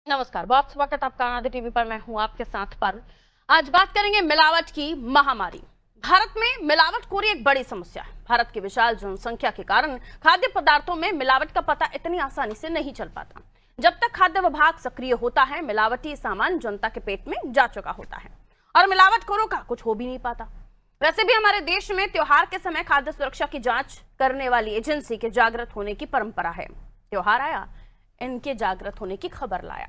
नमस्कार, बहुत स्वागत आपका आनंद टीवी पर। मैं हूं आपके साथ पर। आज बात करेंगे मिलावट की महामारी। भारत में मिलावटखोरी एक बड़ी समस्या है। भारत की विशाल जनसंख्या के कारण खाद्य पदार्थों में मिलावट का पता इतनी आसानी से नहीं चल पाता। जब तक खाद्य विभाग सक्रिय होता है, मिलावटी सामान जनता के पेट में जा चुका होता है और मिलावटखोरों का कुछ हो भी नहीं पाता। वैसे भी हमारे देश में त्योहार के समय खाद्य सुरक्षा की जांच करने वाली एजेंसी के जागृत होने की परंपरा है। त्योहार आया, इनके जागृत होने की खबर लाया।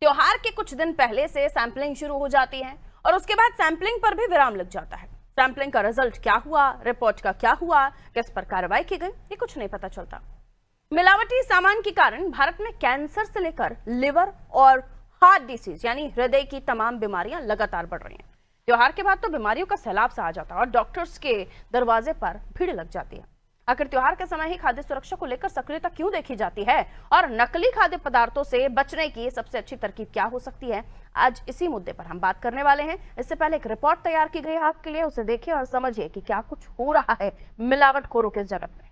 त्योहार के कुछ दिन पहले से सैंपलिंग शुरू हो जाती है और उसके बाद सैंपलिंग पर भी विराम लग जाता है। सैंपलिंग का रिजल्ट क्या हुआ, रिपोर्ट का क्या हुआ, किस पर कार्रवाई की गई, ये कुछ नहीं पता चलता। मिलावटी सामान के कारण भारत में कैंसर से लेकर लिवर और हार्ट डिसीज यानी हृदय की तमाम बीमारियां लगातार बढ़ रही हैं। त्योहार के बाद तो बीमारियों का सैलाब सा आ जाता है और डॉक्टर्स के दरवाजे पर भीड़ लग जाती है। आखिर त्योहार के समय ही खाद्य सुरक्षा को लेकर सक्रियता क्यों देखी जाती है और नकली खाद्य पदार्थों से बचने की सबसे अच्छी तरकीब क्या हो सकती है, आज इसी मुद्दे पर हम बात करने वाले हैं। इससे पहले एक रिपोर्ट तैयार की गई है आपके लिए, उसे देखिए और समझिए कि क्या कुछ हो रहा है मिलावटखोरों के जगत में।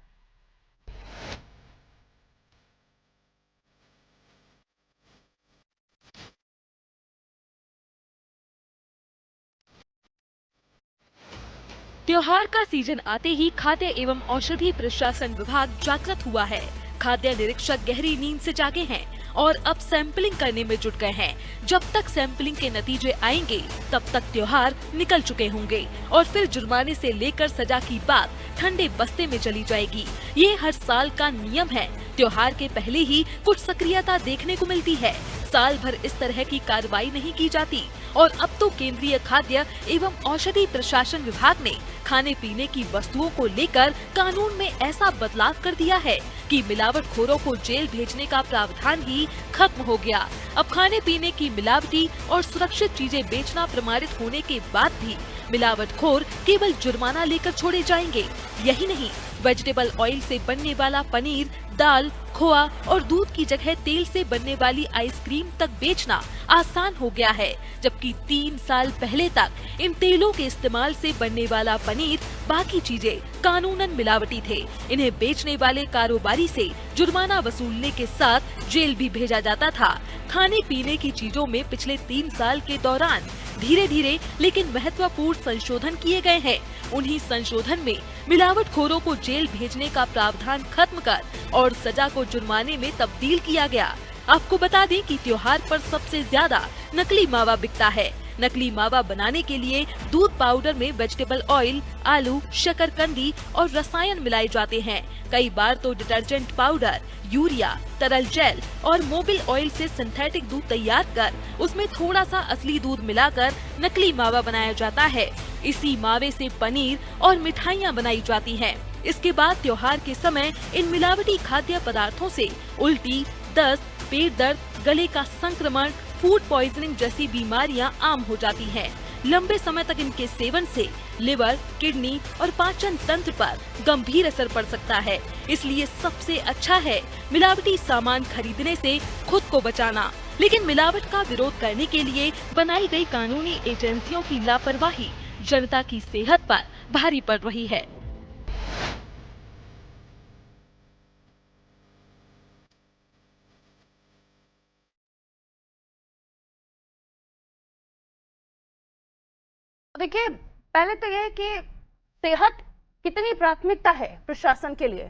त्योहार का सीजन आते ही खाद्य एवं औषधि प्रशासन विभाग जागृत हुआ है। खाद्य निरीक्षक गहरी नींद से जागे हैं और अब सैंपलिंग करने में जुट गए हैं। जब तक सैंपलिंग के नतीजे आएंगे तब तक त्योहार निकल चुके होंगे और फिर जुर्माने से लेकर सजा की बात ठंडे बस्ते में चली जाएगी। ये हर साल का नियम है। त्योहार के पहले ही कुछ सक्रियता देखने को मिलती है। साल भर इस तरह की कार्रवाई नहीं की जाती और अब तो केंद्रीय खाद्य एवं औषधि प्रशासन विभाग ने खाने पीने की वस्तुओं को लेकर कानून में ऐसा बदलाव कर दिया है कि मिलावटखोरों को जेल भेजने का प्रावधान ही खत्म हो गया। अब खाने पीने की मिलावटी और सुरक्षित चीजें बेचना प्रमाणित होने के बाद भी मिलावटखोर केवल जुर्माना लेकर छोड़े जाएंगे। यही नहीं, वेजिटेबल ऑयल से बनने वाला पनीर, दाल, खोआ और दूध की जगह तेल से बनने वाली आइसक्रीम तक बेचना आसान हो गया है, जबकि 3 साल पहले तक इन तेलों के इस्तेमाल से बनने वाला पनीर, बाकी चीजें कानूनन मिलावटी थे। इन्हें बेचने वाले कारोबारी से जुर्माना वसूलने के साथ जेल भी भेजा जाता था। खाने पीने की चीजों में पिछले 3 साल के दौरान धीरे धीरे लेकिन महत्वपूर्ण संशोधन किए गए हैं। उन्हीं संशोधन में मिलावटखोरों को जेल भेजने का प्रावधान खत्म कर और सजा को जुर्माने में तब्दील किया गया। आपको बता दें कि त्योहार पर सबसे ज्यादा नकली मावा बिकता है। नकली मावा बनाने के लिए दूध पाउडर में वेजिटेबल ऑयल, आलू, शकरकंदी और रसायन मिलाए जाते हैं। कई बार तो डिटर्जेंट पाउडर, यूरिया, तरल जेल और मोबिल ऑयल से सिंथेटिक दूध तैयार कर उसमें थोड़ा सा असली दूध मिलाकर नकली मावा बनाया जाता है। इसी मावे से पनीर और मिठाइयाँ बनाई जाती हैं। इसके बाद त्योहार के समय इन मिलावटी खाद्य पदार्थों से उल्टी, दस्त, पेट दर्द, गले का संक्रमण, फूड पॉइजनिंग जैसी बीमारियां आम हो जाती हैं। लंबे समय तक इनके सेवन से लिवर, किडनी और पाचन तंत्र पर गंभीर असर पड़ सकता है। इसलिए सबसे अच्छा है मिलावटी सामान खरीदने से खुद को बचाना। लेकिन मिलावट का विरोध करने के लिए बनाई गई कानूनी एजेंसियों की लापरवाही जनता की सेहत पर भारी पड़ रही है। देखिए, पहले तो यह है कि सेहत कितनी प्राथमिकता है प्रशासन के लिए,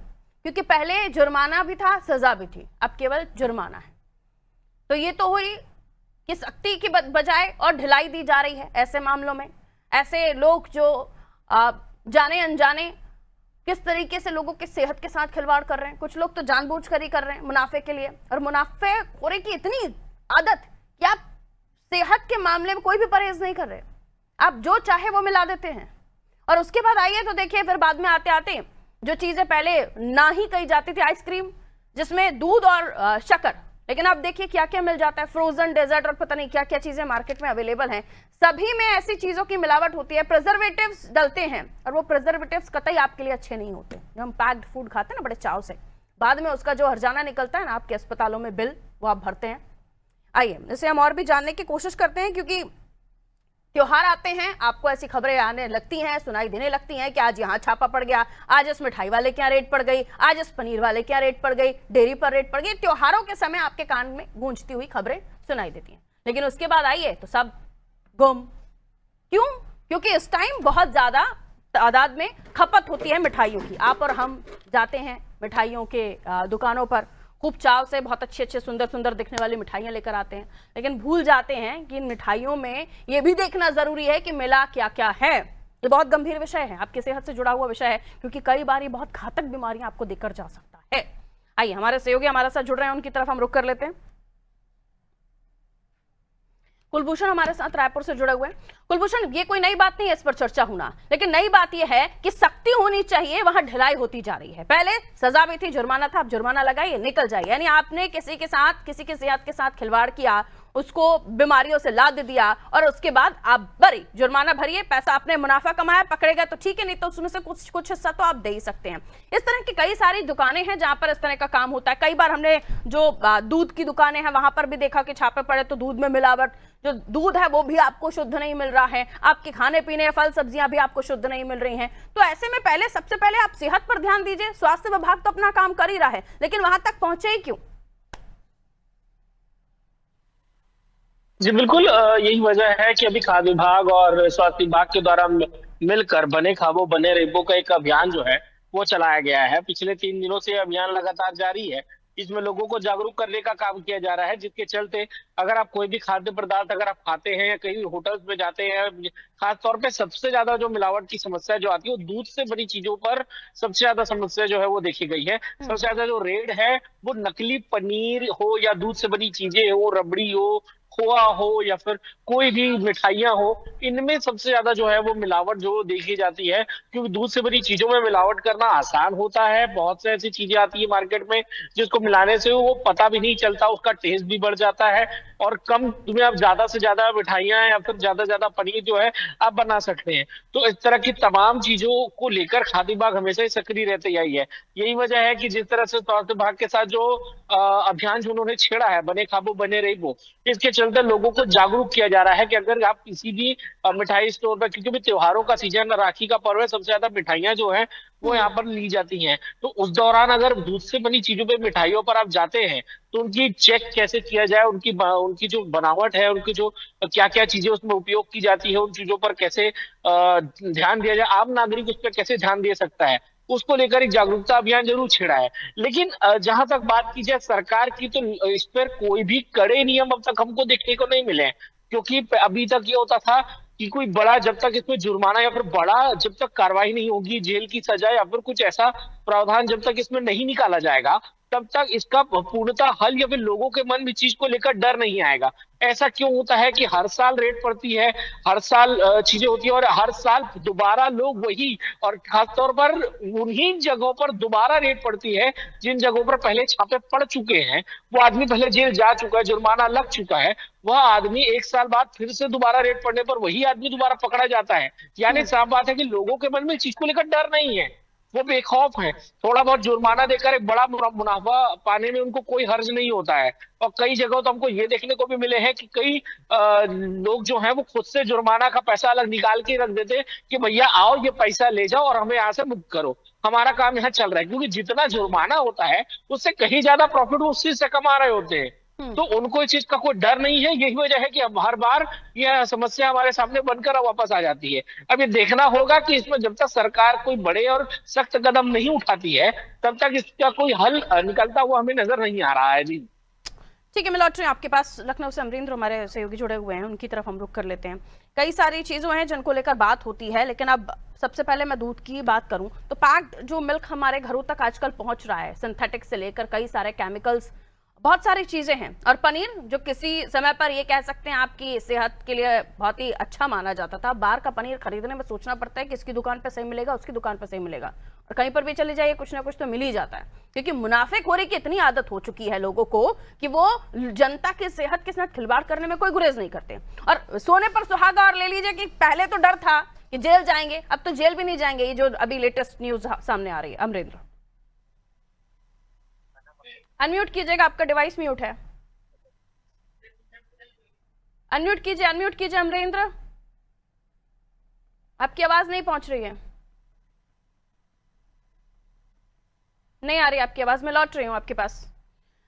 क्योंकि पहले जुर्माना भी था, सजा भी थी, अब केवल जुर्माना है। तो ये तो हुई कि सख्ती की बजाय और ढिलाई दी जा रही है ऐसे मामलों में। ऐसे लोग जो जाने अनजाने किस तरीके से लोगों की सेहत के साथ खिलवाड़ कर रहे हैं। कुछ लोग तो जानबूझकर ही कर रहे हैं मुनाफे के लिए, और मुनाफेखोरी की इतनी आदत कि आप सेहत के मामले में कोई भी परहेज नहीं कर रहे, आप जो चाहे वो मिला देते हैं। और उसके बाद आइए तो देखिए, फिर बाद में आते आते जो चीजें पहले ना ही कही जाती थी, आइसक्रीम जिसमें दूध और शक्कर, लेकिन अब देखिए क्या क्या मिल जाता है, फ्रोजन डेजर्ट और पता नहीं क्या क्या चीजें मार्केट में अवेलेबल हैं। सभी में ऐसी चीजों की मिलावट होती है, प्रिजर्वेटिव्स डलते हैं, और वो प्रिजर्वेटिव्स कतई आपके लिए अच्छे नहीं होते। जब हम पैक्ड फूड खाते हैं ना बड़े चाव से, बाद में उसका जो हर्जाना निकलता है ना आपके अस्पतालों में बिल, वो आप भरते हैं। आइए इसे हम और भी जानने की कोशिश करते हैं, क्योंकि त्योहार आते हैं, आपको ऐसी खबरें आने लगती हैं, सुनाई देने लगती हैं कि आज यहाँ छापा पड़ गया, आज इस मिठाई वाले क्या रेट पड़ गई, आज इस पनीर वाले क्या रेट पड़ गई, डेयरी पर रेट पड़ गई। त्योहारों के समय आपके कान में गूंजती हुई खबरें सुनाई देती हैं, लेकिन उसके बाद आइए तो सब गुम। क्यों? क्योंकि इस टाइम बहुत ज्यादा तादाद में खपत होती है मिठाइयों की। आप और हम जाते हैं मिठाइयों के दुकानों पर, खूब चाव से बहुत अच्छे अच्छे सुंदर सुंदर दिखने वाली मिठाइयां लेकर आते हैं, लेकिन भूल जाते हैं कि इन मिठाइयों में ये भी देखना जरूरी है कि मिला क्या क्या है। ये बहुत गंभीर विषय है, आपकी सेहत से जुड़ा हुआ विषय है, क्योंकि कई बार ये बहुत घातक बीमारियां आपको देकर जा सकता है। आइए, हमारे सहयोगी हमारे साथ जुड़ रहे हैं, उनकी तरफ हम रुख कर लेते हैं। कुलभूषण हमारे साथ रायपुर से जुड़े हुए हैं। कुलभूषण, ये कोई नई बात नहीं है इस पर चर्चा होना, लेकिन नई बात यह है कि सख्ती होनी चाहिए, वहां ढिलाई होती जा रही है। पहले सजा भी थी, जुर्माना था, अब जुर्माना लगाइए निकल जाइए। यानी आपने किसी के साथ, किसी की सेहत के साथ खिलवाड़ किया, उसको बीमारियों से लाद दिया और उसके बाद आप बरी, जुर्माना भरिए, पैसा आपने मुनाफा कमाया, पकड़े गए तो ठीक है, नहीं तो उसमें से कुछ हिस्सा तो आप दे ही सकते हैं। इस तरह की कई सारी दुकानें हैं जहां पर इस तरह का काम होता है। कई बार हमने जो दूध की दुकानें हैं वहां पर भी देखा कि छापे पड़े तो दूध में मिलावट, जो दूध है वो भी आपको शुद्ध नहीं मिल रहा है, आपके खाने पीने फल सब्जियां भी आपको शुद्ध नहीं मिल रही हैं। तो ऐसे में पहले, सबसे पहले आप सेहत पर ध्यान दीजिए। स्वास्थ्य विभाग तो अपना काम कर ही रहा है, लेकिन वहां तक पहुंचे ही क्यों? जी बिल्कुल, यही वजह है कि अभी खाद्य विभाग और स्वास्थ्य विभाग के द्वारा मिलकर बने खाबो बने रेबो का एक अभियान जो है वो चलाया गया है। पिछले 3 दिनों से अभियान लगातार जारी है। इसमें लोगों को जागरूक करने का काम किया जा रहा है, जिसके चलते अगर आप कोई भी खाद्य पदार्थ अगर आप खाते हैं या कहीं होटल्स में जाते हैं, खास तौर पे सबसे ज्यादा जो मिलावट की समस्या जो आती है वो दूध से बनी चीजों पर सबसे ज्यादा समस्या जो है वो देखी गई है। सबसे ज्यादा जो रेड है वो नकली पनीर हो या दूध से बनी चीजें हो, रबड़ी हो, खोआ हो या फिर कोई भी मिठाइयां हो, इनमें सबसे ज्यादा जो है वो मिलावट जो देखी जाती है। क्योंकि दूध से बनी चीजों में मिलावट करना आसान होता है। बहुत से ऐसी चीजें आती है मार्केट में जिसको मिलाने से वो पता भी नहीं चलता, उसका टेस्ट भी बढ़ जाता है और कम में आप ज्यादा से ज्यादा मिठाइयां या फिर ज्यादा पनीर जो है आप बना सकते हैं। तो इस तरह की तमाम चीजों को लेकर खाद्य विभाग हमेशा ही सक्रिय रहते आई है। यही वजह है कि जिस तरह से स्वास्थ्य विभाग के साथ जो अभियान जो उन्होंने छेड़ा है, बने खाबो बने रहिबो, इसके चलते लोगों को जागरूक किया जा रहा है कि अगर आप किसी भी मिठाई स्टोर पर, क्योंकि त्योहारों का सीजन, राखी का पर्व है, सबसे ज्यादा मिठाइयां जो है वो यहाँ पर ली जाती हैं। तो उस दौरान अगर दूध से बनी चीजों पे, मिठाइयों पर आप जाते हैं तो उनकी चेक कैसे किया जाए, उनकी जो बनावट है, उनकी जो क्या क्या चीजें उसमें उपयोग की जाती है, उन चीजों पर कैसे ध्यान दिया जाए, आम नागरिक उस पर कैसे ध्यान दे सकता है, उसको लेकर एक जागरूकता अभियान जरूर छेड़ा है। लेकिन जहां तक बात की जाए सरकार की, तो इस पर कोई भी कड़े नियम अब तक हमको देखने को नहीं मिले हैं। क्योंकि अभी तक ये होता था कि कोई बड़ा, जब तक इसमें जुर्माना या फिर बड़ा जब तक कार्रवाई नहीं होगी, जेल की सजा या फिर कुछ ऐसा प्रावधान जब तक इसमें नहीं निकाला जाएगा, तब तक इसका पूर्णतः हल या फिर लोगों के मन में चीज को लेकर डर नहीं आएगा। ऐसा क्यों होता है कि हर साल रेट पड़ती है, हर साल चीजें होती है और हर साल दोबारा लोग वही, और खासतौर पर उन्हीं जगहों पर दोबारा रेट पड़ती है जिन जगहों पर पहले छापे पड़ चुके हैं, वो आदमी पहले जेल जा चुका है, जुर्माना लग चुका है, वह आदमी 1 साल बाद फिर से दोबारा रेट पड़ने पर वही आदमी दोबारा पकड़ा जाता है। यानी साफ बात है कि लोगों के मन में चीज को लेकर डर नहीं है, वो बेखौफ है। थोड़ा बहुत जुर्माना देकर एक बड़ा मुनाफा पाने में उनको कोई हर्ज नहीं होता है। और कई जगहों तो हमको ये देखने को भी मिले हैं कि कई लोग जो हैं वो खुद से जुर्माना का पैसा अलग निकाल के रख देते कि भैया आओ ये पैसा ले जाओ और हमें यहाँ से मुक्त करो, हमारा काम यहाँ चल रहा है। क्योंकि जितना जुर्माना होता है उससे कहीं ज्यादा प्रॉफिट वो उस चीज से कमा रहे होते हैं, तो उनको इस चीज का कोई डर नहीं है। यही वजह है कि अब हर बार यह समस्या हमारे सामने बनकर वापस आ जाती है। अब ये देखना होगा कि इसमें जब तक सरकार कोई बड़े और सख्त कदम नहीं उठाती है तब तक इसका कोई हल निकलता हुआ हमें नजर नहीं आ रहा है। जी ठीक है, मैं लौट रही हूँ आपके पास। लखनऊ से अमरिंद्र हमारे सहयोगी जुड़े हुए हैं, उनकी तरफ हम रुख कर लेते हैं। कई सारी चीज़ों हैं जिनको लेकर बात होती है, लेकिन अब सबसे पहले मैं दूध की बात करूं तो पैक्ड जो मिल्क हमारे घरों तक आजकल पहुंच रहा है, सिंथेटिक से लेकर कई सारे केमिकल्स, बहुत सारी चीजें हैं। और पनीर जो किसी समय पर ये कह सकते हैं आपकी सेहत के लिए बहुत ही अच्छा माना जाता था, बाहर का पनीर खरीदने में सोचना पड़ता है कि इसकी दुकान पे सही मिलेगा, उसकी दुकान पे सही मिलेगा, और कहीं पर भी चले जाइए कुछ ना कुछ तो मिल ही जाता है। क्योंकि मुनाफेखोरी की इतनी आदत हो चुकी है लोगों को कि वो जनता की सेहत के साथ खिलवाड़ करने में कोई गुरेज नहीं करते। और सोने पर सुहागा, और ले लीजिए कि पहले तो डर था कि जेल जाएंगे, अब तो जेल भी नहीं जाएंगे। ये जो अभी लेटेस्ट न्यूज सामने आ रही है। अमरिंद्र अनम्यूट कीजिएगा, आपका डिवाइस म्यूट है, अनम्यूट कीजिए अमरिंद्र। आपकी आवाज नहीं पहुंच रही है, नहीं आ रही आपकी आवाज। मैं लौट रही हूँ आपके पास।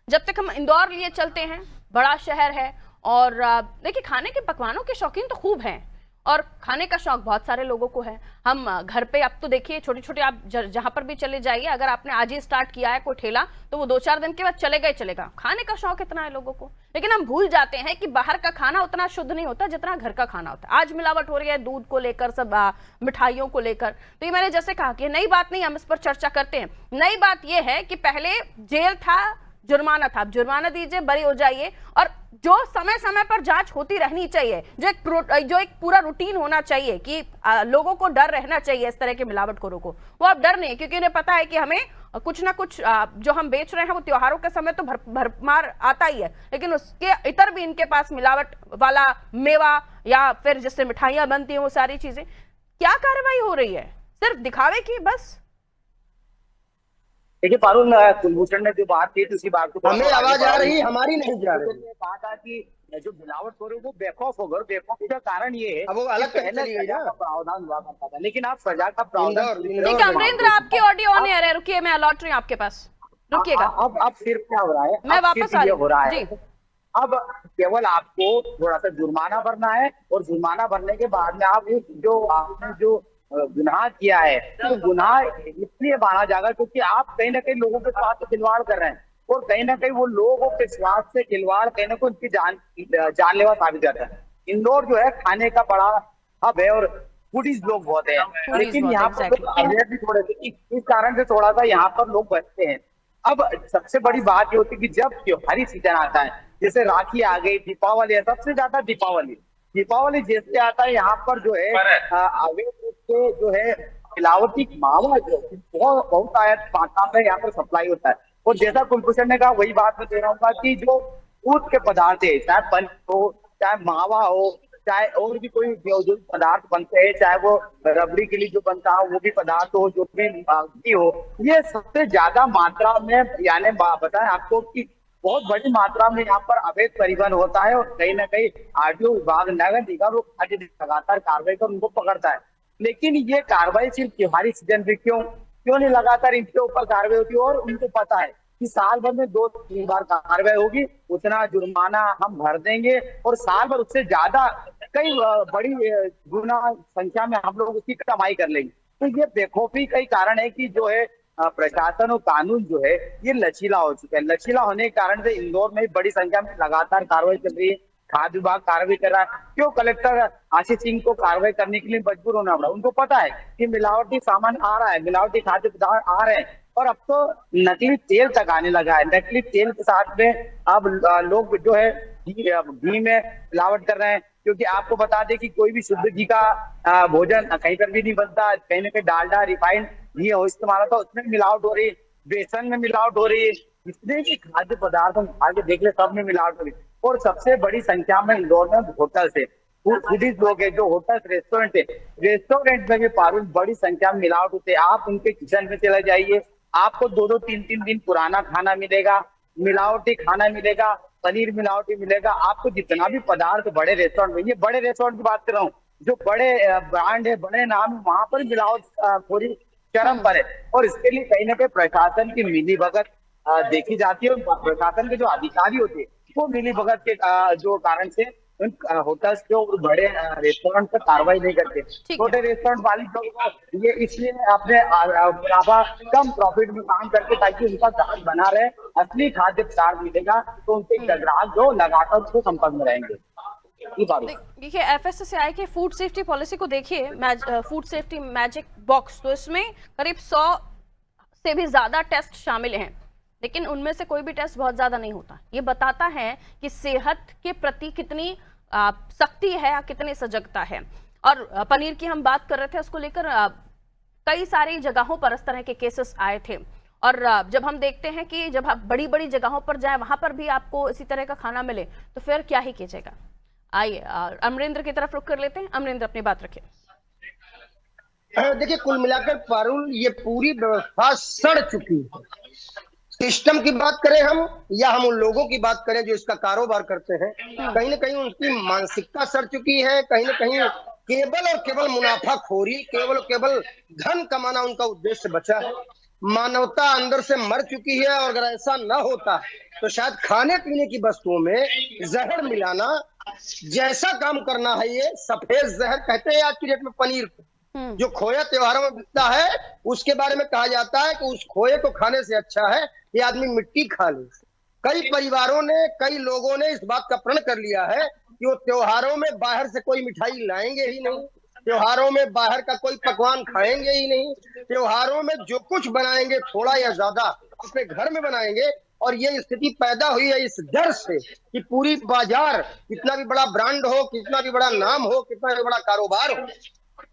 जब तक हम इंदौर लिए चलते हैं, बड़ा शहर है और देखिए खाने के पकवानों के शौकीन तो खूब हैं और खाने का शौक बहुत सारे लोगों को है। हम घर पे अब तो देखिए छोटे छोटे आप जहां पर भी चले जाइए, अगर आपने आज ही स्टार्ट किया है कोई ठेला तो वो 2-4 दिन के बाद चलेगा ही चलेगा। खाने का शौक इतना है लोगों को, लेकिन हम भूल जाते हैं कि बाहर का खाना उतना शुद्ध नहीं होता जितना घर का खाना होता है। आज मिलावट हो रही है दूध को लेकर, सब मिठाइयों को लेकर। तो ये मैंने जैसे कहा कि नई बात नहीं, हम इस पर चर्चा करते हैं। नई बात यह है कि पहले जेल था, जुर्माना था, अब जुर्माना दीजिए, बरी हो जाइए, और जो समय समय पर जांच होती रहनी चाहिए, जो एक पूरा रूटीन होना चाहिए कि लोगों को डर रहना चाहिए इस तरह के मिलावटखोरों को, वो अब डर नहीं है, क्योंकि उन्हें पता है कि हमें कुछ ना कुछ जो हम बेच रहे हैं वो त्योहारों के समय तो भरमार आता ही है, लेकिन उसके इतर भी इनके पास मिलावट वाला मेवा या फिर जिससे मिठाइयां बनती हैं वो सारी चीजें। क्या कार्रवाई हो रही है? सिर्फ दिखावे की बस। देखिए पारुल, कुलभूषण ने जो बात की थी उसी बात को हमें आवाज आ रही, हमारी नहीं जा रही। कहा था कि जो मिलावट हो रही है वो बेखौफ होगा, बेखौफी का कारण ये है अब वो अलग कि पहले सजा का प्रावधान हुआ करता था, लेकिन आप सजा का प्रावधान ठीक है अमरेंद्र, आपकी ऑडियो ऑन एयर है, रुकिए मैं लौट रही हूँ आपके पास, रुकिएगा। अब सिर्फ क्या हो रहा है, मैं वापस आ रही हूँ। हो रहा है जी। अब केवल आपको थोड़ा सा जुर्माना भरना है और जुर्माना भरने के बाद में आप जो आपने जो गुनाह किया है तो गुनाह इसलिए माना जाएगा क्योंकि आप कहीं ना कहीं लोगों के स्वास्थ्य से खिलवाड़ कर रहे हैं और कहीं ना कहीं वो लोगों के स्वास्थ्य से खिलवाड़ कहीं ना कहीं उनकी जानलेवा साबित करता है। इंदौर जो है खाने का बड़ा हब है और फूडीज लोग बहुत हैं, लेकिन यहाँ पर अवेयर भी थोड़े थे, इस कारण से थोड़ा सा यहाँ पर लोग बचते हैं। अब सबसे बड़ी बात ये होती है कि जब त्योहारी सीजन आता है, जैसे राखी आ गई, दीपावली है, सबसे ज्यादा दीपावली जैसे आता है, यहाँ पर जो है अवैध रूप से जो है मिलावटी मावा जो बहुत आयत मात्रा में यहाँ पर सप्लाई होता है। और जैसा कुलभूषण ने कहा वही बात मैं कह रहा हूँ कि जो दूध के पदार्थ है, चाहे पनीर हो, चाहे मावा हो, चाहे और भी कोई जो पदार्थ बनते हैं, चाहे वो रबड़ी के लिए जो बनता है वो भी पदार्थ हो, जो भी घी हो, ये सबसे ज्यादा मात्रा में यानी बताएं आपको कि बहुत बड़ी मात्रा में यहाँ पर अवैध परिवहन होता है और कहीं ना कहीं आरटीओ विभाग, नगर निगम वो लगातार कार्रवाई कर उनको पकड़ता है। लेकिन ये कार्रवाई सिर्फ त्योहारी सीजन में क्यों नहीं लगातार इनके ऊपर कार्रवाई होती है? और उनको पता है कि साल भर में 2-3 बार कार्रवाई होगी, उतना जुर्माना हम भर देंगे और साल भर उससे ज्यादा कई बड़ी गुना संख्या में हम लोग उसकी कमाई कर लेंगे। तो ये बेखौफी का ही कारण है कि जो है प्रशासन और कानून जो है ये लचीला हो चुका है। लचीला होने के कारण से इंदौर में बड़ी संख्या में लगातार कार्रवाई चल रही है। खाद्य विभाग कार्रवाई कर रहा है। क्यों कलेक्टर आशीष सिंह को कार्रवाई करने के लिए मजबूर होना पड़ा? उनको पता है कि मिलावटी सामान आ रहा है, मिलावटी खाद्य पदार्थ आ रहे हैं और अब तो नकली तेल तक आने लगा है। नकली तेल के साथ में अब लोग जो है घी में मिलावट कर रहे हैं, क्योंकि आपको बता दें कि कोई भी शुद्ध घी का भोजन कहीं पर भी नहीं बनता। कहीं ना कहीं डालडा, रिफाइंड घी हो इस्तेमाल होता है, उसमें मिलावट हो रही है, बेसन में मिलावट हो रही है, जितने भी खाद्य पदार्थ हम आगे देख ले सब में मिलावट हो रही है। और सबसे बड़ी संख्या में इंदौर में होटल से फूडीज लोग है, जो होटल रेस्टोरेंट है, रेस्टोरेंट में भी पारुल बड़ी संख्या में मिलावट होती है। आप उनके किचन में चले जाइए, आपको 2-2, 3-3 दिन पुराना खाना मिलेगा, मिलावटी खाना मिलेगा, पनीर मिलावटी मिलेगा। आपको जितना भी पदार्थ बड़े रेस्टोरेंट में, ये बड़े रेस्टोरेंट की बात कर रहा हूँ, जो बड़े ब्रांड है, बड़े नाम है, वहां पर मिलावट पूरी चरम पर है। और इसके लिए कहीं ना कहीं प्रशासन की मिली भगत देखी जाती है और प्रशासन के जो अधिकारी होते हैं वो मिली भगत के जो कारण से उन होटल्स के और बड़े रेस्टोरेंट पर कार्रवाई नहीं करते। छोटे रेस्टोरेंट मालिक लोग ये इसलिए अपने मुनाफा कम प्रॉफिट में काम करते ताकि उनका ग्राहक बना रहे, असली खाद्य पदार्थ मिलेगा तो उनके ग्राहक जो लगातार उसके संपर्क में रहेंगे। देखिए एफएसएसएआई के फूड सेफ्टी पॉलिसी को देखिए, फूड सेफ्टी मैजिक बॉक्स, तो इसमें करीब 100 से भी ज्यादा टेस्ट शामिल हैं, लेकिन उनमें से कोई भी टेस्ट बहुत ज्यादा नहीं होता। ये बताता है कि सेहत के प्रति कितनी सख्ती है या कितनी सजगता है। और पनीर की हम बात कर रहे थे, उसको लेकर कई सारी जगहों पर इस तरह के केसेस आए थे। और जब हम देखते हैं कि जब आप बड़ी बड़ी जगहों पर जाएं, वहां पर भी आपको इसी तरह का खाना मिले तो फिर क्या ही कीजिएगा। आइए अमरेंद्र की तरफ रुख कर लेते हैं। अमरेंद्र अपनी बात रखिए। देखिए कुल मिलाकर पारुल ये पूरी व्यवस्था सड़ चुकी है। सिस्टम की बात करें हम या हम उन लोगों की बात करें जो इसका कारोबार करते हैं, कहीं ना कहीं उनकी मानसिकता सड़ चुकी है। कहीं ना कहीं केवल और केवल मुनाफाखोरी, केवल और केवल धन कमाना उनका उद्देश्य बचा है। मानवता अंदर से मर चुकी है, और अगर ऐसा न होता तो शायद खाने पीने की वस्तुओं में जहर मिलाना जैसा काम करना है, ये सफेद जहर कहते हैं आज की डेट में पनीर को, जो खोया त्योहारों में बिकता है, उसके बारे में कहा जाता है कि उस खोए को खाने से अच्छा है कि आदमी मिट्टी खा ले। कई परिवारों ने, कई लोगों ने इस बात का प्रण कर लिया है कि वो त्योहारों में बाहर से कोई मिठाई लाएंगे ही नहीं, त्योहारों में बाहर का कोई पकवान खाएंगे ही नहीं, त्योहारों में जो कुछ बनाएंगे थोड़ा या ज्यादा अपने घर में बनाएंगे। और ये स्थिति पैदा हुई है इस डर से कि पूरी बाजार, कितना भी बड़ा ब्रांड हो, कितना भी बड़ा नाम हो, कितना भी बड़ा कारोबार हो,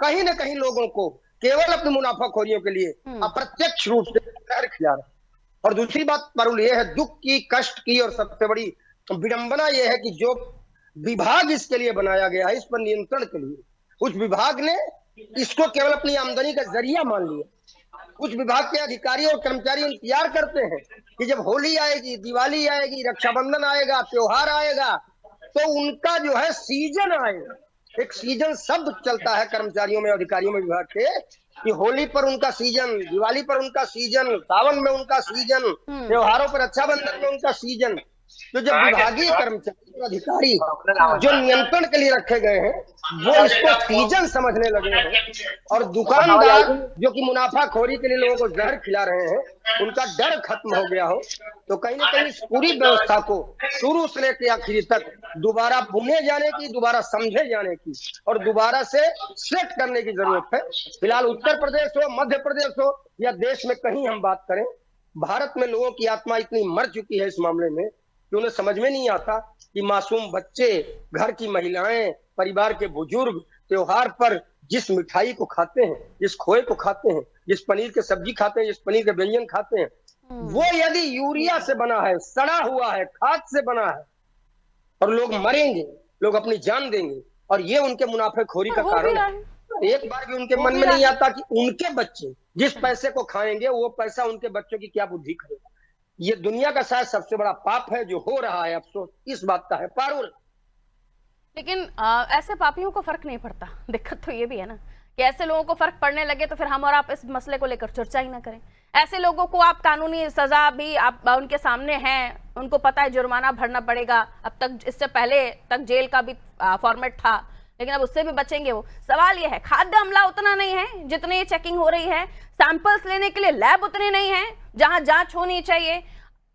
कहीं ना कहीं लोगों को केवल अपनी मुनाफाखोरियों के लिए अप्रत्यक्ष रूप से जहर खिला रहा है। और दूसरी बात पारुल ये है, दुख की, कष्ट की और सबसे बड़ी विडंबना ये है कि जो विभाग इसके लिए बनाया गया है, इस पर नियंत्रण के लिए, उस विभाग ने इसको केवल अपनी आमदनी का जरिया मान लिया। कुछ विभाग के अधिकारी और कर्मचारी इंतजार करते हैं कि जब होली आएगी, दिवाली आएगी, रक्षाबंधन आएगा, त्योहार आएगा, तो उनका जो है सीजन आएगा। एक सीजन शब्द चलता है कर्मचारियों में, अधिकारियों में, विभाग के, कि होली पर उनका सीजन, दिवाली पर उनका सीजन, सावन में उनका सीजन, त्योहारों पर रक्षाबंधन में उनका सीजन। तो जब विभागीय कर्मचारी, अधिकारी जो नियंत्रण के लिए रखे गए हैं, वो इसको सीजन समझने लगे हैं, और दुकानदार जो कि मुनाफाखोरी के लिए लोगों को जहर खिला रहे हैं, उनका डर खत्म हो गया हो, तो कहीं ना कहीं इस पूरी व्यवस्था को शुरू से लेकर आखिरी तक दोबारा बुने जाने की, दोबारा समझे जाने की और दोबारा से सेट करने की जरूरत है। फिलहाल उत्तर प्रदेश हो, मध्य प्रदेश हो या देश में कहीं हम बात करें, भारत में लोगों की आत्मा इतनी मर चुकी है इस मामले में कि उन्हें समझ में नहीं आता कि मासूम बच्चे, घर की महिलाएं, परिवार के बुजुर्ग त्योहार पर जिस मिठाई को खाते हैं, जिस खोए को खाते हैं, जिस पनीर के सब्जी खाते हैं, जिस पनीर के व्यंजन खाते हैं, वो यदि यूरिया से बना है, सड़ा हुआ है, खाद से बना है, और लोग मरेंगे, लोग अपनी जान देंगे, और ये उनके मुनाफेखोरी का कारण है। एक बार भी उनके मन में नहीं आता कि उनके बच्चे जिस पैसे को खाएंगे, वो पैसा उनके बच्चों की क्या बुद्धि करेगा। ये दुनिया का शायद सबसे बड़ा पाप है जो हो रहा है, अफसोस इस बात का है पारुल। लेकिन ऐसे पापियों को फर्क नहीं पड़ता। दिक्कत तो ये भी है ना कि ऐसे लोगों को फर्क पड़ने लगे तो फिर हम और आप इस मसले को लेकर चर्चा ही ना करें। ऐसे लोगों को आप कानूनी सजा भी आप उनके सामने हैं, उनको पता है जुर्माना भरना पड़ेगा। अब तक, इससे पहले तक जेल का भी फॉर्मेट था, लेकिन अब उससे भी बचेंगे वो। सवाल ये है, खाद्य अमला उतना नहीं है जितनी ये चेकिंग हो रही है, सैंपल्स लेने के लिए लैब उतने नहीं है जहां जांच होनी चाहिए।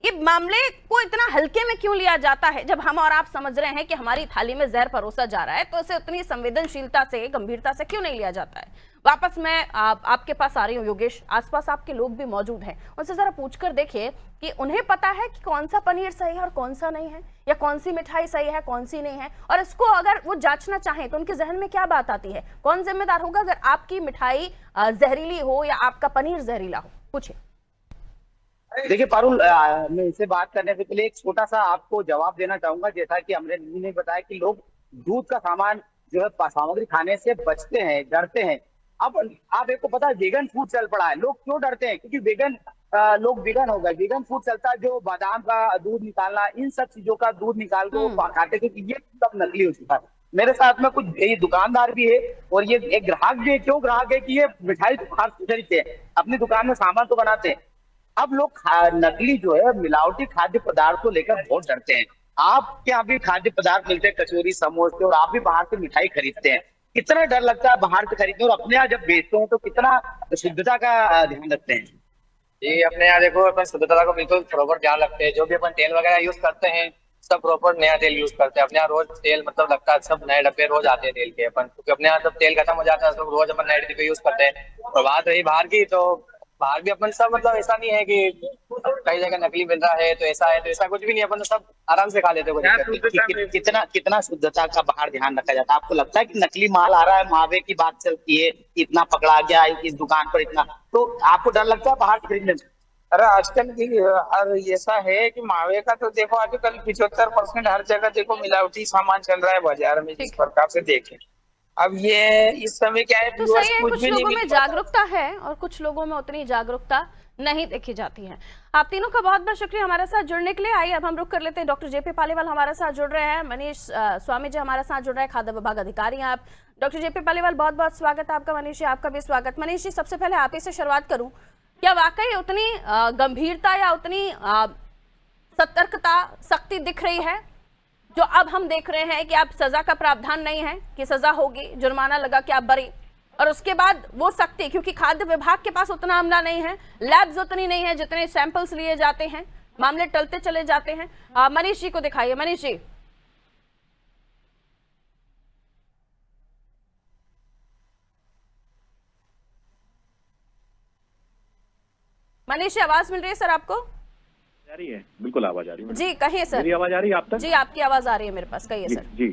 ये मामले को इतना हल्के में क्यों लिया जाता है? जब हम और आप समझ रहे हैं कि हमारी थाली में जहर परोसा जा रहा है, तो इसे उतनी संवेदनशीलता से, गंभीरता से क्यों नहीं लिया जाता है? वापस मैं आपके पास आ रही हूँ योगेश। आसपास आपके लोग भी मौजूद हैं, उनसे जरा पूछकर देखिए कि उन्हें पता है कि कौन सा पनीर सही है और कौन सा नहीं है, या कौन सी मिठाई सही है कौन सी नहीं है, और इसको अगर वो जांचना चाहें तो उनके जहन में क्या बात आती है? कौन जिम्मेदार होगा अगर आपकी मिठाई जहरीली हो या आपका पनीर जहरीला हो? पूछिए। देखिए पारुल, मैं इसे बात करने से पहले एक छोटा सा आपको जवाब देना चाहूंगा। जैसा कि हमने ने बताया कि लोग दूध का सामान जो है, सामग्री खाने से बचते हैं, डरते हैं। अब आप एक को पता है वेगन फूड चल पड़ा है। लोग क्यों डरते हैं? क्योंकि लोग वेगन हो गए, वेगन फूड चलता है, जो बादाम का दूध निकालना, इन सब चीजों का दूध निकाल के वो खाते थे, ये सब नकली हो चुका है। मेरे साथ में कुछ ये दुकानदार भी है और ये एक ग्राहक भी है। क्यों ग्राहक है? कि ये मिठाई खरीदते हैं, अपनी दुकान में सामान तो बनाते हैं। अब लोग नकली जो है, मिलावटी खाद्य पदार्थ को लेकर बहुत डरते हैं। आपके यहाँ भी खाद्य पदार्थ मिलते हैं, कचौरी, समोसे, और आप भी बाहर से मिठाई खरीदते हैं। कितना डर लगता है बाहर से खरीदने, और अपने यहाँ जब बेचते हैं तो कितना शुद्धता का ध्यान रखते हैं? जी, अपने यहाँ देखो, अपन शुद्धता को बिल्कुल प्रॉपर ध्यान रखते हैं। जो भी अपन तेल वगैरह यूज करते हैं, सब प्रॉपर नया तेल यूज करते हैं। अपने यहाँ रोज तेल मतलब लगता है, सब नए डब्बे रोज आते हैं तेल के अपन, क्योंकि अपने यहाँ जब तेल खत्म हो जाता है तो रोज अपन नए डिब्बे यूज करते हैं। और बात रही बाहर की, तो बाहर भी अपन सब मतलब ऐसा नहीं है कि कई जगह नकली मिल रहा है तो ऐसा है, तो ऐसा कुछ भी नहीं। अपन सब आराम से खा लेते हैं। कितना शुद्धता का बाहर ध्यान रखा जाता है? आपको लगता है कि नकली माल आ रहा है, मावे की बात चलती है, इतना पकड़ा गया इस दुकान पर इतना, तो आपको डर लगता है बाहर खरीदने में? अरे आजकल की ऐसा है कि मावे का तो देखो, आजकल 75% हर जगह देखो मिलावटी सामान चल रहा है बाजार में, जिस प्रकार से देखें। अब ये इस समय क्या है, तो सही है, कुछ लोगों में जागरूकता है और कुछ लोगों में उतनी जागरूकता नहीं देखी जाती है। आप तीनों का बहुत बहुत शुक्रिया हमारे साथ जुड़ने के लिए। आइए अब हम रुक कर लेते हैं, डॉक्टर जेपी पालीवाल हमारे साथ जुड़ रहे हैं, मनीष स्वामी जी हमारे साथ जुड़ रहे हैं, खाद्य विभाग अधिकारी हैं आप। डॉक्टर जेपी पालीवाल बहुत बहुत स्वागत है आपका। मनीष जी आपका भी स्वागत। मनीष जी सबसे पहले आप ही से शुरुआत करूं, क्या वाकई उतनी गंभीरता या उतनी सतर्कता सख्ती दिख रही है जो अब हम देख रहे हैं कि अब सजा का प्रावधान नहीं है कि सजा होगी, जुर्माना लगा कि आप बरी, और उसके बाद वो सख्ती, क्योंकि खाद्य विभाग के पास उतना अमला नहीं है, लैब्स उतनी नहीं है, जितने सैंपल्स लिए जाते हैं मामले टलते चले जाते हैं। मनीष जी को दिखाइए। मनीष जी, मनीष जी आवाज मिल रही है सर आपको? आ रही है, बिल्कुल आवाज आ रही है जी कहिए सर। मेरी आवाज आ रही है आप तक? जी आपकी आवाज आ रही है मेरे पास, कहिए सर। जी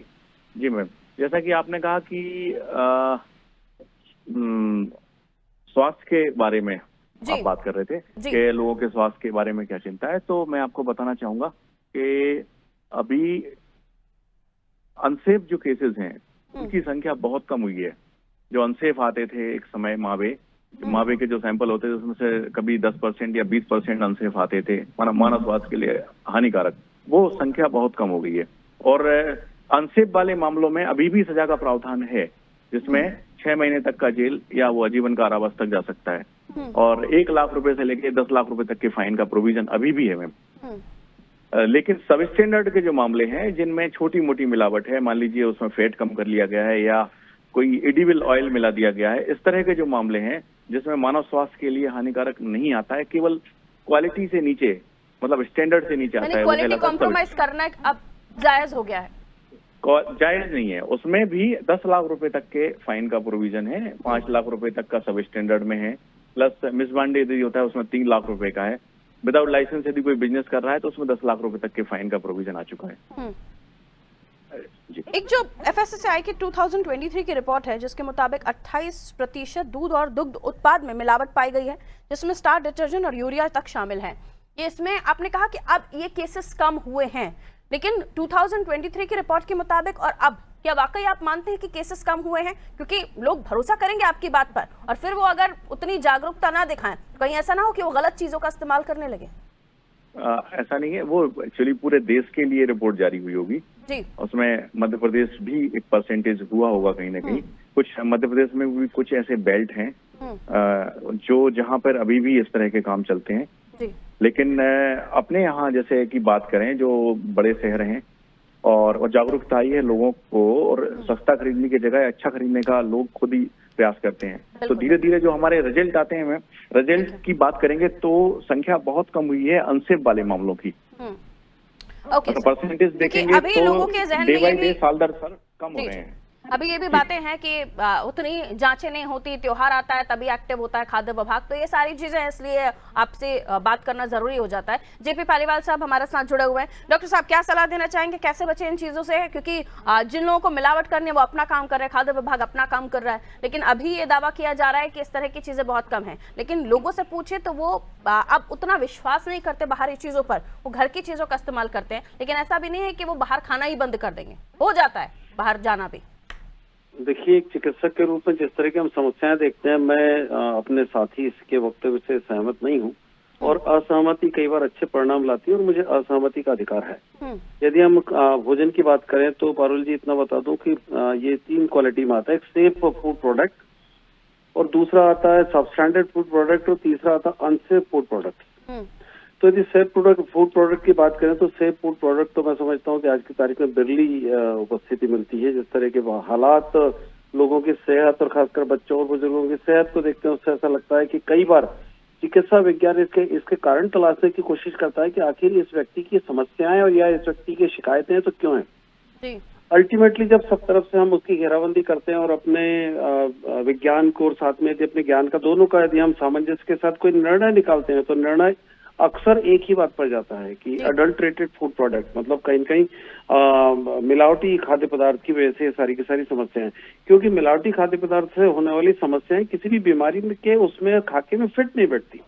जी मैम, जैसा कि आपने कहा कि स्वास्थ्य के बारे में आप बात कर रहे थे कि लोगों के स्वास्थ्य के बारे में क्या चिंता है, तो मैं आपको बताना चाहूंगा कि अभी अनसेफ जो केसेस हैं उनकी संख्या बहुत कम हुई है। जो अनसेफ आते थे एक समय, मावे के जो सैंपल होते थे उसमें से कभी 10% या 20% अनसेफ आते थे, मानव स्वास्थ्य के लिए हानिकारक, वो संख्या बहुत कम हो गई है। और अनसेफ वाले मामलों में अभी भी सजा का प्रावधान है, जिसमें 6 महीने तक का जेल या वो आजीवन कारावास तक जा सकता है, और 1 लाख रुपए से लेकर 10 लाख रुपए तक के फाइन का प्रोविजन अभी भी है मैम। लेकिन सब स्टैंडर्ड के जो मामले हैं जिनमें छोटी मोटी मिलावट है, मान लीजिए उसमें फैट कम कर लिया गया है या कोई एडिबल ऑयल मिला दिया गया है, इस तरह के जो मामले हैं जिसमें मानव स्वास्थ्य के लिए हानिकारक नहीं आता है, केवल क्वालिटी से नीचे, मतलब स्टैंडर्ड से नीचे आता है, क्वालिटी कॉम्प्रोमाइज करना अब जायज हो गया है, जायज नहीं है। उसमें भी 10 लाख रुपए तक के फाइन का प्रोविजन है, 5 लाख रुपए तक का सब स्टैंडर्ड में है, प्लस मिसबांड यदि होता है उसमें 3 लाख रुपए का है। विदाउट लाइसेंस यदि कोई बिजनेस कर रहा है तो उसमें 10 लाख रुपए तक के फाइन का प्रोविजन आ चुका है। एक जो FSSAI की 2023 की रिपोर्ट है जिसके मुताबिक 28% दूध और दुग्ध उत्पाद में मिलावट पाई गई है, जिसमें स्टार डिटर्जेंट और यूरिया तक शामिल है। ये इसमें आपने कहा कि अब ये केसेस कम हुए हैं, लेकिन 2023 की रिपोर्ट के मुताबिक और अब क्या वाकई आप मानते हैं कि केसेस कम हुए हैं? क्योंकि लोग भरोसा करेंगे आपकी बात पर और फिर वो अगर उतनी जागरूकता ना दिखाएं, कहीं ऐसा ना हो कि वो गलत चीजों का इस्तेमाल करने लगे। ऐसा नहीं है, वो एक्चुअली पूरे देश के लिए रिपोर्ट जारी हुई होगी जी। उसमें मध्य प्रदेश भी एक परसेंटेज हुआ होगा कहीं ना कहीं। कुछ मध्य प्रदेश में भी कुछ ऐसे बेल्ट हैं जो जहां पर अभी भी इस तरह के काम चलते हैं जी। लेकिन अपने यहाँ जैसे कि बात करें जो बड़े शहर हैं और जागरूकता आई है लोगों को, और सस्ता खरीदने की जगह अच्छा खरीदने का लोग खुद ही प्रयास करते हैं, तो धीरे धीरे जो हमारे रिजल्ट आते हैं, रिजल्ट की बात करेंगे तो संख्या बहुत कम हुई है अनसेफ वाले मामलों की। ओके, परसेंटेज देखेंगे अभी लोगों के जहन डे बाई में डे साल दर साल कम हो रहे हैं। अभी ये भी बातें हैं कि उतनी जांचें नहीं होती, त्योहार आता है तभी एक्टिव होता है खाद्य विभाग, तो ये सारी चीजें इसलिए आपसे बात करना जरूरी हो जाता है। जेपी पालीवाल साहब हमारे साथ जुड़े हुए हैं। डॉक्टर साहब क्या सलाह देना चाहेंगे, कैसे बचे इन चीजों से? क्योंकि जिन लोगों को मिलावट करनी है वो अपना काम कर रहे हैं, खाद्य विभाग अपना काम कर रहा है, लेकिन अभी ये दावा किया जा रहा है कि इस तरह की चीजें बहुत कम है, लेकिन लोगों से पूछे तो वो अब उतना विश्वास नहीं करते बाहरी चीजों पर, वो घर की चीजों का इस्तेमाल करते हैं। लेकिन ऐसा भी नहीं है कि वो बाहर खाना ही बंद कर देंगे, हो जाता है बाहर जाना भी। देखिए, एक चिकित्सक के रूप में जिस तरह की हम समस्याएं देखते हैं, मैं अपने साथी इसके वक्तव्य से सहमत नहीं हूं, और असहमति कई बार अच्छे परिणाम लाती है और मुझे असहमति का अधिकार है। यदि हम भोजन की बात करें तो पारुल जी इतना बता दूं कि ये 3 क्वालिटी में आता है, एक सेफ फूड प्रोडक्ट, और दूसरा आता है सबस्टैंडर्ड फूड प्रोडक्ट, और तीसरा आता है अनसेफ फूड प्रोडक्ट। तो यदि सेफ फूड प्रोडक्ट की बात करें तो सेफ फूड प्रोडक्ट तो मैं समझता हूँ कि आज की तारीख में बिरली उपस्थिति मिलती है। जिस तरह के हालात लोगों की सेहत और खासकर बच्चों और बुजुर्गों की सेहत को देखते हैं, उससे ऐसा लगता है कि कई बार चिकित्सा विज्ञान इसके कारण तलाशने की कोशिश करता है कि आखिर इस व्यक्ति की समस्याएं और या इस व्यक्ति की शिकायतें तो क्यों हैं। अल्टीमेटली जब सब तरफ से हम उसकी घेराबंदी करते हैं और अपने विज्ञान को और साथ में यदि अपने ज्ञान का दोनों का यदि हम सामंजस्य के साथ कोई निर्णय निकालते हैं, तो निर्णय अक्सर एक ही बात पर जाता है कि अडल्ट्रेटेड फूड प्रोडक्ट, मतलब कहीं न कहीं मिलावटी खाद्य पदार्थ की वजह से सारी की सारी समस्याएं, क्योंकि मिलावटी खाद्य पदार्थ से होने वाली समस्याएं किसी भी बीमारी के उसमें खाके में फिट नहीं बैठती।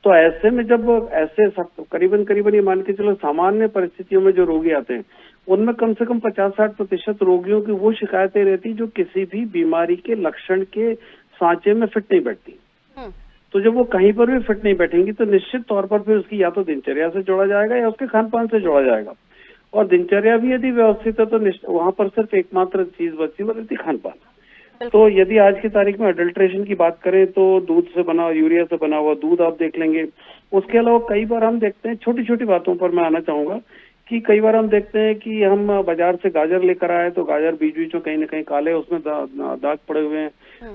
तो ऐसे में जब ऐसे करीबन ये मान के चलो सामान्य परिस्थितियों में जो रोगी आते हैं, उनमें कम से कम 50-60% रोगियों की वो शिकायतें रहती जो किसी भी बीमारी के लक्षण के सांचे में फिट नहीं बैठती। तो जब वो कहीं पर भी फिट नहीं बैठेंगी तो निश्चित तौर पर फिर उसकी या तो दिनचर्या से जोड़ा जाएगा या उसके खान पान से जोड़ा जाएगा। और दिनचर्या भी यदि व्यवस्थित है तो वहां पर सिर्फ एकमात्र चीज बचती है, वो रहती खान पान। तो यदि आज की तारीख में अडल्ट्रेशन की बात करें तो दूध से बना, यूरिया से बना हुआ दूध आप देख लेंगे। उसके अलावा कई बार हम देखते हैं, छोटी छोटी बातों पर मैं आना चाहूंगा कि कई बार हम देखते हैं कि हम बाजार से गाजर लेकर आए तो गाजर बीच बीच में कहीं ना कहीं काले उसमें दाग पड़े हुए हैं,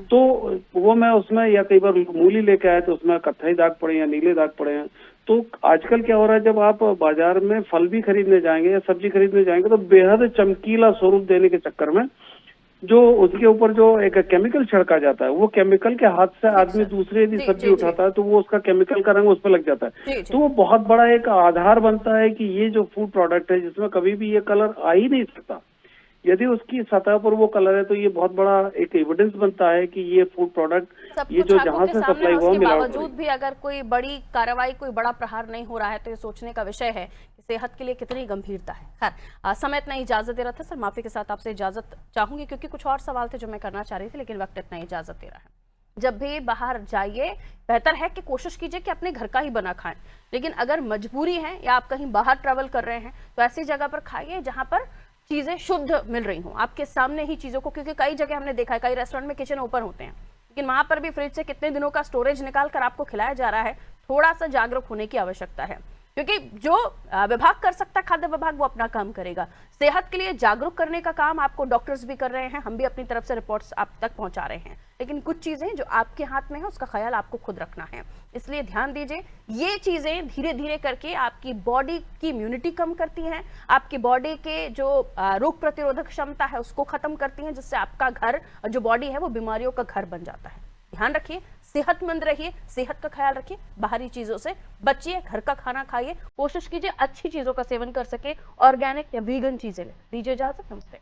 तो वो मैं उसमें, या कई बार मूली लेके आए तो उसमें कत्थई दाग पड़े या नीले दाग पड़े हैं। तो आजकल क्या हो रहा है, जब आप बाजार में फल भी खरीदने जाएंगे या सब्जी खरीदने जाएंगे तो बेहद चमकीला स्वरूप देने के चक्कर में जो उसके ऊपर जो एक केमिकल छिड़का जाता है, वो केमिकल के हाथ से आदमी दूसरे यदि सब्जी उठाता है तो वो उसका केमिकल का रंग उस पर लग जाता है। तो वो बहुत बड़ा एक आधार बनता है कि ये जो फूड प्रोडक्ट है जिसमें कभी भी ये कलर आ ही नहीं सकता, यदि उसकी सतह पर वो कलर है तो ये बहुत बड़ा एक एविडेंस बनता है कि ये फूड प्रोडक्ट ये जो जहां से सप्लाई हुआ मिलावट। बावजूद भी अगर कोई बड़ी कार्रवाई, कोई बड़ा प्रहार नहीं हो रहा है तो ये सोचने का विषय है कि सेहत के लिए कितनी गंभीरता है। खैर समय इतना ही इजाजत दे रहा था सर, माफी के साथ आपसे इजाजत चाहूंगी क्योंकि कुछ और सवाल थे जो मैं करना चाह रही थी, लेकिन वक्त इतना ही इजाजत दे रहा है। जब भी बाहर जाइए बेहतर है कि कोशिश कीजिए कि अपने घर का ही बना खाएं, लेकिन अगर मजबूरी है या आप कहीं बाहर ट्रैवल कर रहे हैं तो ऐसी जगह पर खाइए जहां पर चीजें शुद्ध मिल रही हों, आपके सामने ही चीजों को। क्योंकि कई जगह हमने देखा है, कई रेस्टोरेंट में किचन ओपन होते हैं लेकिन वहां पर भी फ्रिज से कितने दिनों का स्टोरेज निकाल कर आपको खिलाया जा रहा है। थोड़ा सा जागरूक होने की आवश्यकता है क्योंकि जो विभाग कर सकता है, खाद्य विभाग, वो अपना काम करेगा। सेहत के लिए जागरूक करने का काम आपको डॉक्टर्स भी कर रहे हैं, हम भी अपनी तरफ से रिपोर्ट्स आप तक पहुंचा रहे हैं, लेकिन कुछ चीजें जो आपके हाथ में है उसका ख्याल आपको खुद रखना है। इसलिए ध्यान दीजिए, ये चीजें धीरे धीरे करके आपकी बॉडी की इम्यूनिटी कम करती हैं, आपकी बॉडी के जो रोग प्रतिरोधक क्षमता है उसको खत्म करती हैं, जिससे आपका घर जो बॉडी है वो बीमारियों का घर बन जाता है। ध्यान रखिए, सेहतमंद रहिए, सेहत का ख्याल रखिए, बाहरी चीजों से बचिए, घर का खाना खाइए, कोशिश कीजिए अच्छी चीजों का सेवन कर सके, ऑर्गेनिक या वीगन चीजें लें। दीजिए इजाजत, नमस्ते।